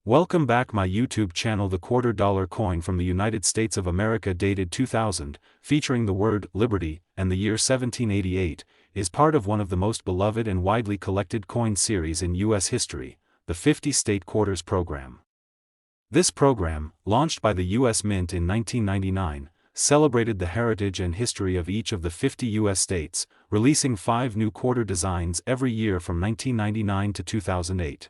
Welcome back my YouTube channel. The $quarter coin from the United States of America dated 2000, featuring the word liberty and the year 1788, is part of one of the most beloved and widely collected coin series in U.S. history, the 50 State Quarters program. This program, launched by the U.S. Mint in 1999, celebrated the heritage and history of each of the 50 U.S. states, releasing 5 new quarter designs every year from 1999 to 2008.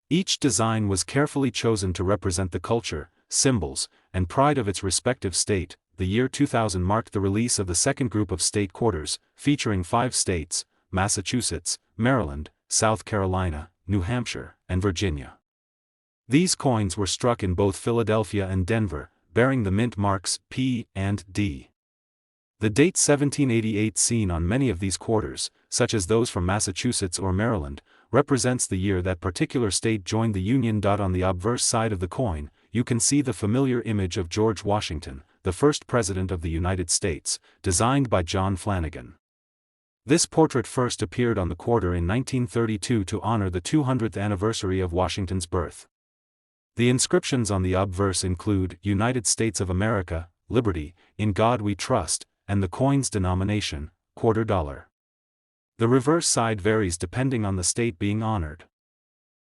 Each design was carefully chosen to represent the culture, symbols, and pride of its respective state. The year 2000 marked the release of the second group of state quarters, featuring 5 states: Massachusetts, Maryland, South Carolina, New Hampshire, and Virginia. These coins were struck in both Philadelphia and Denver, bearing the mint marks P and D. The date 1788 seen on many of these quarters, such as those from Massachusetts or Maryland, represents the year that particular state joined the Union. On the obverse side of the coin, you can see the familiar image of George Washington, the first President of the United States, designed by John Flanagan. This portrait first appeared on the quarter in 1932 to honor the 200th anniversary of Washington's birth. The inscriptions on the obverse include United States of America, Liberty, In God We Trust, and the coin's denomination, $quarter. The reverse side varies depending on the state being honored.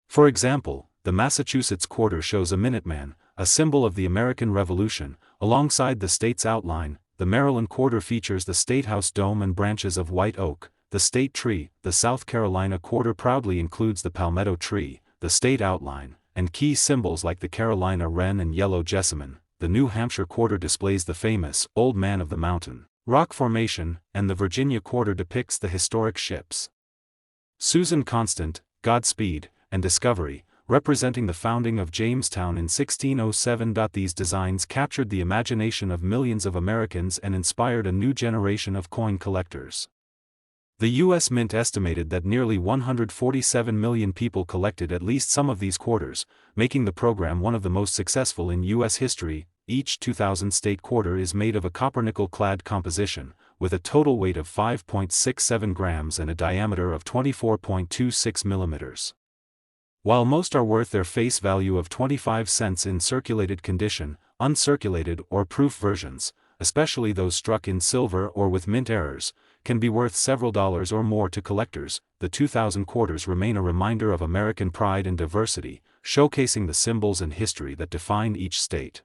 For example, the Massachusetts quarter shows a Minuteman, a symbol of the American Revolution, alongside the state's outline. The Maryland quarter features the State House dome and branches of white oak, the state tree. The South Carolina quarter proudly includes the palmetto tree, the state outline, and key symbols like the Carolina wren and yellow jessamine. The New Hampshire quarter displays the famous Old Man of the Mountain rock formation, and the Virginia quarter depicts the historic ships Susan Constant, Godspeed, and Discovery, representing the founding of Jamestown in 1607. These designs captured the imagination of millions of Americans and inspired a new generation of coin collectors. The U.S. Mint estimated that nearly 147 million people collected at least some of these quarters, making the program one of the most successful in U.S. history. Each 2000 state quarter is made of a copper-nickel-clad composition, with a total weight of 5.67 grams and a diameter of 24.26 millimeters. While most are worth their face value of 25 cents in circulated condition, uncirculated or proof versions, especially those struck in silver or with mint errors, can be worth several dollars or more to collectors. The 2000 quarters remain a reminder of American pride and diversity, showcasing the symbols and history that define each state.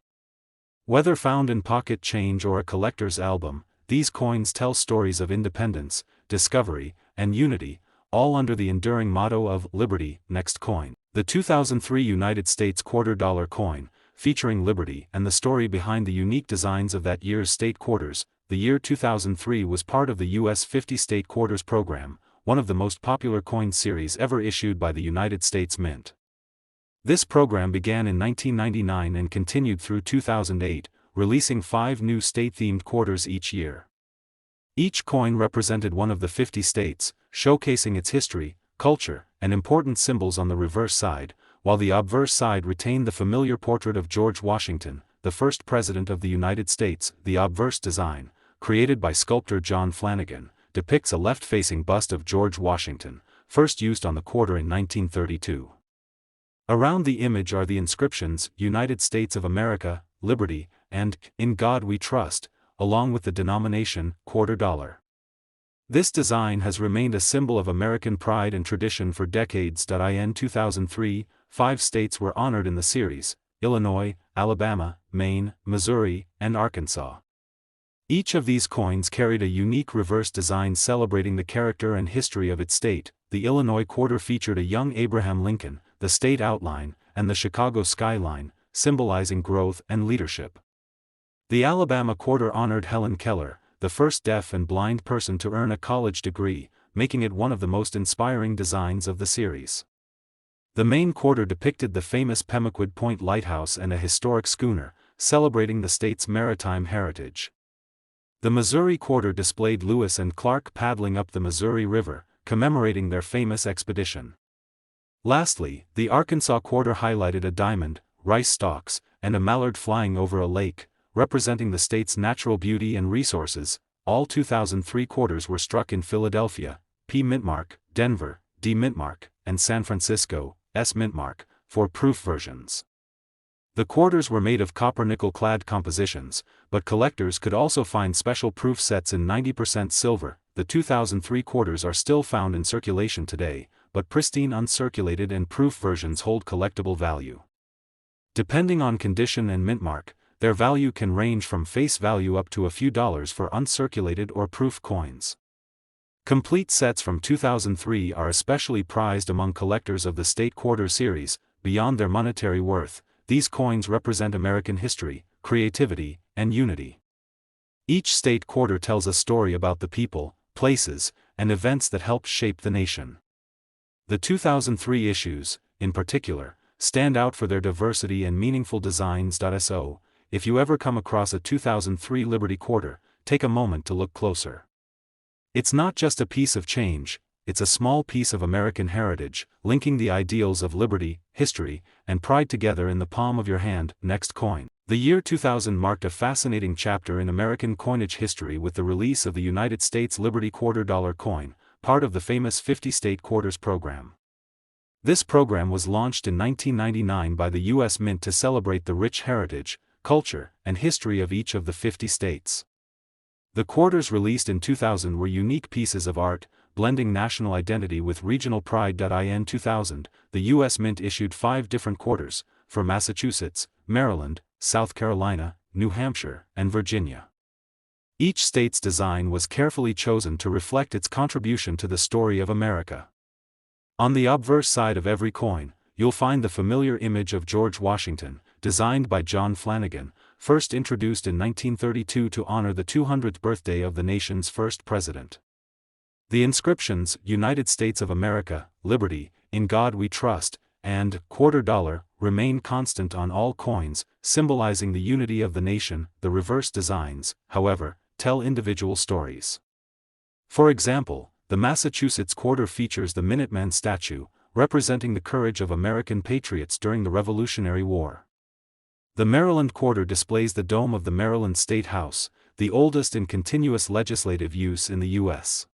Whether found in pocket change or a collector's album, these coins tell stories of independence, discovery, and unity, all under the enduring motto of Liberty. Next coin. The 2003 United States $quarter coin, featuring liberty and the story behind the unique designs of that year's state quarters. The year 2003 was part of the U.S. 50 State Quarters program, one of the most popular coin series ever issued by the United States Mint. This program began in 1999 and continued through 2008, releasing 5 new state-themed quarters each year. Each coin represented one of the 50 states, showcasing its history, culture, and important symbols on the reverse side, while the obverse side retained the familiar portrait of George Washington, the first President of the United States. The obverse design, created by sculptor John Flanagan, depicts a left-facing bust of George Washington, first used on the quarter in 1932. Around the image are the inscriptions United States of America, Liberty, and In God We Trust, along with the denomination $quarter. This design has remained a symbol of American pride and tradition for decades. In 2003, 5 states were honored in the series: Illinois, Alabama, Maine, Missouri, and Arkansas. Each of these coins carried a unique reverse design celebrating the character and history of its state. The Illinois quarter featured a young Abraham Lincoln, the state outline, and the Chicago skyline, symbolizing growth and leadership. The Alabama quarter honored Helen Keller, the first deaf and blind person to earn a college degree, making it one of the most inspiring designs of the series. The Maine quarter depicted the famous Pemaquid Point Lighthouse and a historic schooner, celebrating the state's maritime heritage. The Missouri quarter displayed Lewis and Clark paddling up the Missouri River, commemorating their famous expedition. Lastly, the Arkansas quarter highlighted a diamond, rice stalks, and a mallard flying over a lake, representing the state's natural beauty and resources. All 2003 quarters were struck in Philadelphia, P. Mintmark, Denver, D. Mintmark, and San Francisco, S. Mintmark, for proof versions. The quarters were made of copper-nickel-clad compositions, but collectors could also find special proof sets in 90% silver. The 2003 quarters are still found in circulation today, but pristine uncirculated and proof versions hold collectible value. Depending on condition and mint mark, their value can range from face value up to a few dollars for uncirculated or proof coins. Complete sets from 2003 are especially prized among collectors of the State Quarter series. Beyond their monetary worth, these coins represent American history, creativity, and unity. Each state quarter tells a story about the people, places, and events that helped shape the nation. The 2003 issues, in particular, stand out for their diversity and meaningful designs. So, if you ever come across a 2003 Liberty Quarter, take a moment to look closer. It's not just a piece of change, it's a small piece of American heritage, linking the ideals of liberty, history, and pride together in the palm of your hand. Next coin. The year 2000 marked a fascinating chapter in American coinage history with the release of the United States Liberty $quarter coin, part of the famous 50-state quarters program. This program was launched in 1999 by the U.S. Mint to celebrate the rich heritage, culture, and history of each of the 50 states. The quarters released in 2000 were unique pieces of art, blending national identity with regional pride. In 2000, the U.S. Mint issued 5 different quarters, for Massachusetts, Maryland, South Carolina, New Hampshire, and Virginia. Each state's design was carefully chosen to reflect its contribution to the story of America. On the obverse side of every coin, you'll find the familiar image of George Washington, designed by John Flanagan, first introduced in 1932 to honor the 200th birthday of the nation's first president. The inscriptions, United States of America, Liberty, In God We Trust, and $quarter, remain constant on all coins, symbolizing the unity of the nation. The reverse designs, however, tell individual stories. For example, the Massachusetts quarter features the Minuteman statue, representing the courage of American patriots during the Revolutionary War. The Maryland quarter displays the dome of the Maryland State House, the oldest in continuous legislative use in the U.S.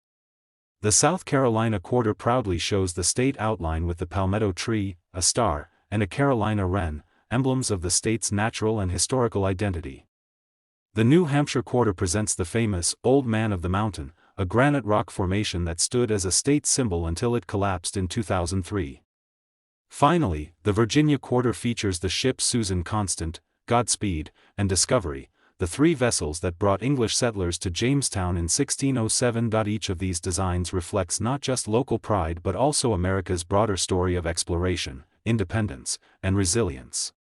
The South Carolina quarter proudly shows the state outline with the palmetto tree, a star, and a Carolina wren, emblems of the state's natural and historical identity. The New Hampshire quarter presents the famous Old Man of the Mountain, a granite rock formation that stood as a state symbol until it collapsed in 2003. Finally, the Virginia quarter features the ships Susan Constant, Godspeed, and Discovery, the 3 vessels that brought English settlers to Jamestown in 1607. Each of these designs reflects not just local pride but also America's broader story of exploration, independence, and resilience.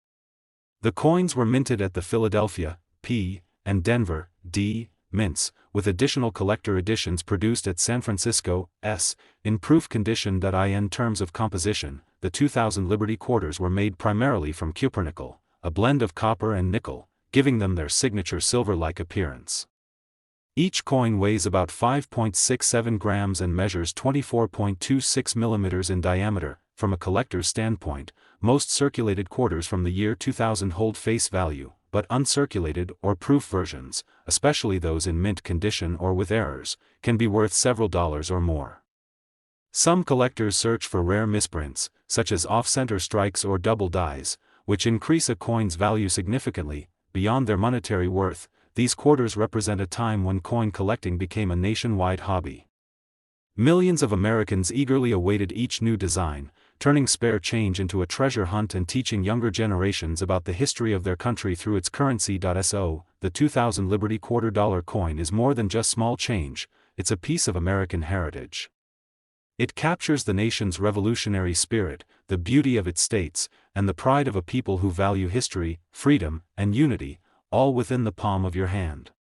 The coins were minted at the Philadelphia, P., and Denver, D., mints, with additional collector editions produced at San Francisco, S., in proof condition. In terms of composition, the 2000 Liberty quarters were made primarily from cupronickel, a blend of copper and nickel, giving them their signature silver-like appearance. Each coin weighs about 5.67 grams and measures 24.26 millimeters in diameter. From a collector's standpoint, most circulated quarters from the year 2000 hold face value, but uncirculated or proof versions, especially those in mint condition or with errors, can be worth several dollars or more. Some collectors search for rare misprints, such as off-center strikes or double dies, which increase a coin's value significantly. Beyond their monetary worth, these quarters represent a time when coin collecting became a nationwide hobby. Millions of Americans eagerly awaited each new design, turning spare change into a treasure hunt and teaching younger generations about the history of their country through its currency. So, the 2000 Liberty $quarter coin is more than just small change, it's a piece of American heritage. It captures the nation's revolutionary spirit, the beauty of its states, and the pride of a people who value history, freedom, and unity, all within the palm of your hand.